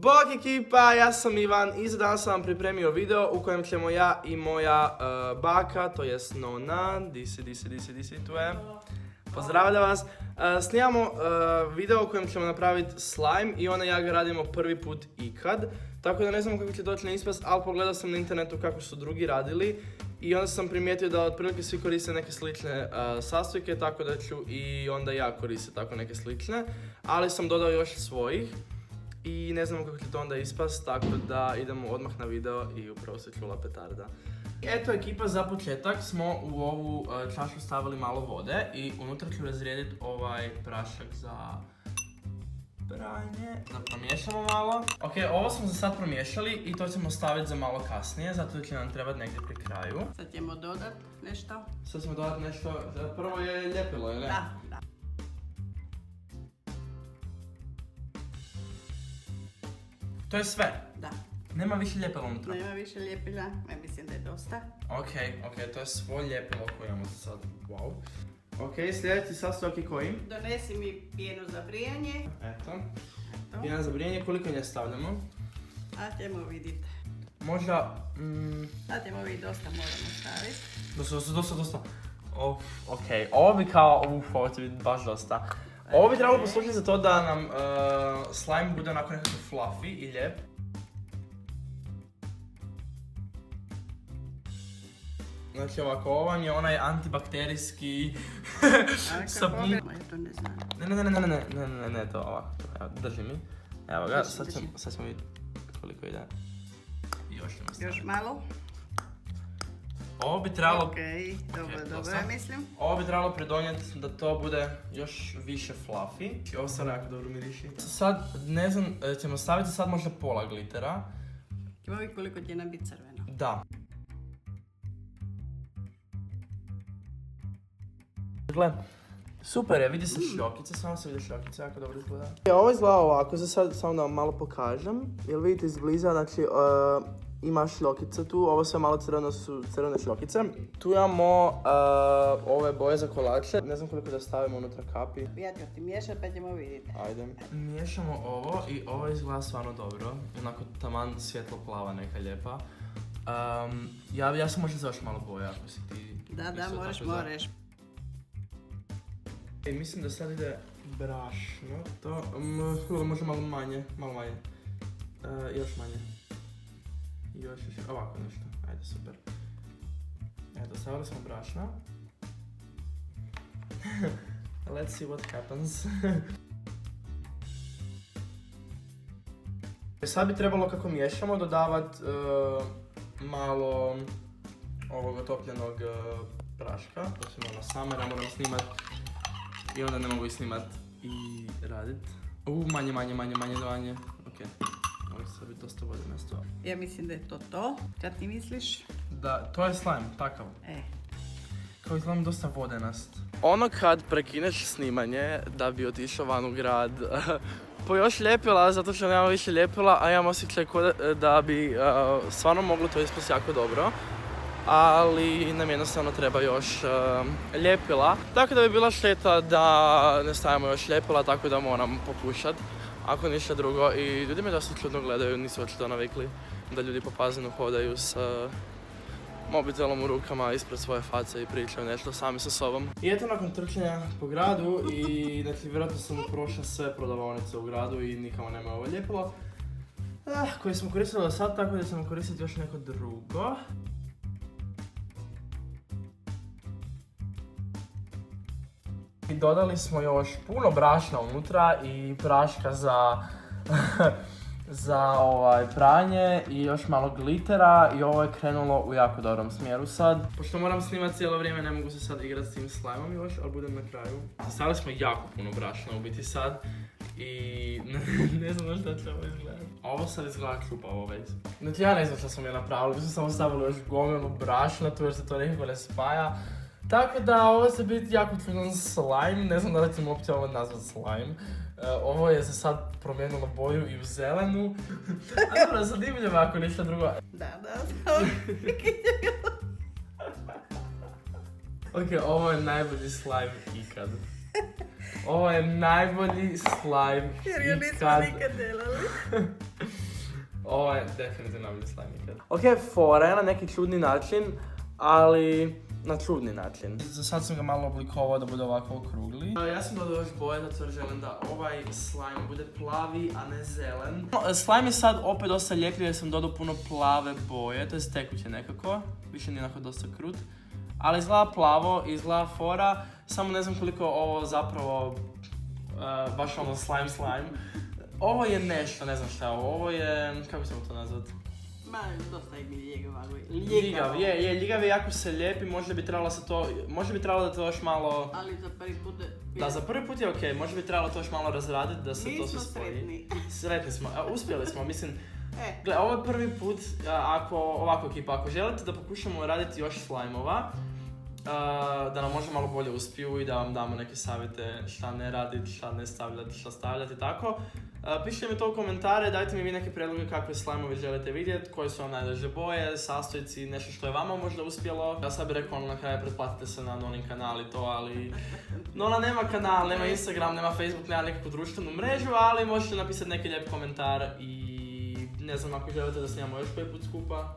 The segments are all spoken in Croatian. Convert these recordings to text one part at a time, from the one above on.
Bog ekipa, ja sam Ivan i za danas sam vam pripremio video u kojem ćemo ja i moja baka, to jest nona, di si, tu je, pozdravljam vas, snimamo video u kojem ćemo napraviti slime i ona i ja ga radimo prvi put ikad, tako da ne znam kako će doći na ispast, ali pogledao sam na internetu kako su drugi radili i onda sam primijetio da otprilike svi koriste neke slične sastojke, tako da ću i onda ja koristiti tako neke slične, ali sam dodao još svojih. I ne znamo kako će to onda ispast, tako da idemo odmah na video i upravo se čula petarda. Eto ekipa, za početak smo u ovu čašu stavili malo vode i unutra ću razrijediti ovaj prašak za pranje. Da promiješamo malo. Ok, ovo smo za sad promiješali i to ćemo staviti za malo kasnije, zato će nam trebati negdje pri kraju. Sad ćemo dodat nešto. Sad ćemo dodat nešto, prvo je ljepilo, ili? Da. To je sve? Da. Nema više ljepila unutra? Nema više ljepila, ja mislim da je dosta. Ok, to je svo ljepilo koje imamo za sad. Wow. Ok, sljedeći sastojak je koji? Donesi mi pjenu za brijanje. Eto. Pjena za brijanje, koliko nje stavljamo? A ćemo vidjeti. Možda... A ćemo vidjeti, dosta moramo staviti. Dosta. Ok, ovo bi kao... ovo će biti baš dosta. Ovo bi trebalo poslužiti za to da nam slime bude onako nekako fluffy i lijep. Znači ovako, ovo vam je onaj antibakterijski sapun. Ja to ne znam. Ne, to ovako, evo, drži mi. Evo ga, sad ćemo vidjeti koliko ide. Još malo? Ovo bi trebalo... Ok, dobro mislim. Ovo bi trebalo pridonijeti da to bude još više fluffy. I ovo sad jako dobro miriši. Sad, ne znam, ćemo staviti sad možda pola glitera. Ćemo vidjeti koliko će nam biti crveno. Da. Gle, super je, vidi se šljokice, samo se vidi šljokice, jako dobro izgleda. Ovo izgleda ovako, za sad samo da vam malo pokažem. Jel vidite izbliza, znači ima šljokice tu, ovo sve malo crveno su crvene šljokice. Tu imamo ove boje za kolače, ne znam koliko da stavimo unutra kapi. Ja ću ti miješati pa ćemo vidjeti. Ajde. Miješamo ovo i ovo izgleda stvarno dobro, onako taman svjetlo plava neka lijepa. Ja sam možda za još malo boja ako si ti... Da, moraš. Mislim da sad ide brašno, to možda malo manje. Još manje. Još, ovako nešto, ajde super. Eto, stavili smo brašna. Let's see what happens. Sad bi trebalo kako miješamo dodavat malo ovog otopljenog praška. To ćemo na samera, moram snimat. I onda ne mogu i snimat i radit. Manje. Ok. Ovo će sad biti dosta vode mjesto. Ja mislim da je to. Kad ti misliš? Da, to je slime, takav. Kao izgledam dosta vodenast. Ono kad prekineš snimanje da bi otišao van u grad po još ljepila, zato što nema više ljepila, a imam osjećaj da bi stvarno moglo to ispasti jako dobro. Ali nam jednostavno treba još ljepila. Tako da bi bila šteta da ne stavimo još ljepila, tako da moram pokušat. Ako ništa drugo. I ljudi me dosta čudno gledaju, nisu očito navikli da ljudi po Pazinu hodaju s mobitelom u rukama ispred svoje face i pričaju nešto sami sa sobom. I eto nakon trčanja po gradu i znači vjerojatno sam prošao sve prodavaonice u gradu i nikamo nema ovo ljepilo koje smo koristili do sad, tako da ćemo koristiti još neko drugo. I dodali smo još puno brašna unutra i praška za pranje i još malo glitera i ovo je krenulo u jako dobrom smjeru sad. Pošto moram snimati cijelo vrijeme, ne mogu se sad igrati s tim slimeom još, ali budem na kraju. Stavili smo jako puno brašna u biti sad i ne znam šta će ovo izgledati. Ovo sad izgleda klupavo već. Znači ja ne znam šta smo je napravili, mi smo samo stavili još gomilu brašna tu jer se to nekako ne spaja. Tako da ovo će biti jako čudan slime, ne znam da li ćemo uopće ovo nazvat slime. Ovo je za sad promijenilo boju i u zelenu. A dobro, zanimljivo me ako ništa drugo. Da. Ok, ovo je najbolji slime ikad. Ovo je najbolji slime ikad. Jer ga nismo nikad delali. Ovo je definitivno najbolji slime ikad. Ok, fora je na neki čudni način, ali na čudni način. Za sad sam ga malo oblikovao da bude ovako okrugli. Ja sam dodao još boje zato jer želim da ovaj slime bude plavi, a ne zelen. Slime je sad opet dosta ljepljiv jer sam dodao puno plave boje, to je tekuće nekako. Više nije onako dosta krut. Ali izgleda plavo, izgleda fora, samo ne znam koliko ovo zapravo baš ono slime. Ovo je nešto, ne znam šta je ovo je, kako ćemo to nazvati? Ma, dosta je mi ljigavo. Ljigav je, jako se lijepi, možda bi trebalo da to još malo... Ali za prvi put... Da, za prvi put je okej, možda bi trebalo to još malo razraditi da se to sve spoji. Nismo sretni. Sretni smo, uspjeli smo, mislim... Gle, ovo je prvi put, ovako ekipa, ako želite da pokušamo raditi još slajmova, da nam možda malo bolje uspiju i da vam damo neke savjete šta ne raditi, šta ne stavljati, šta stavljati i tako. Pišite mi to u komentare, dajte mi vi neke predloge kakve slajmove želite vidjeti, koje su vam najdraže boje, sastojci, nešto što je vama možda uspjelo. Ja sad bih rekao na kraju pretplatite se na Nonin kanal i to, ali... Nona nema kanal, nema Instagram, nema Facebook, nema nekakvu društvenu mrežu, ali možete napisati neki lijep komentar i ne znam ako želite da snimamo još koji put skupa.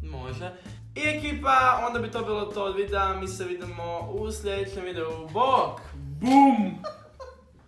Može. I ekipa, onda bi to bilo to od videa, mi se vidimo u sljedećem videu. Bok! Bum!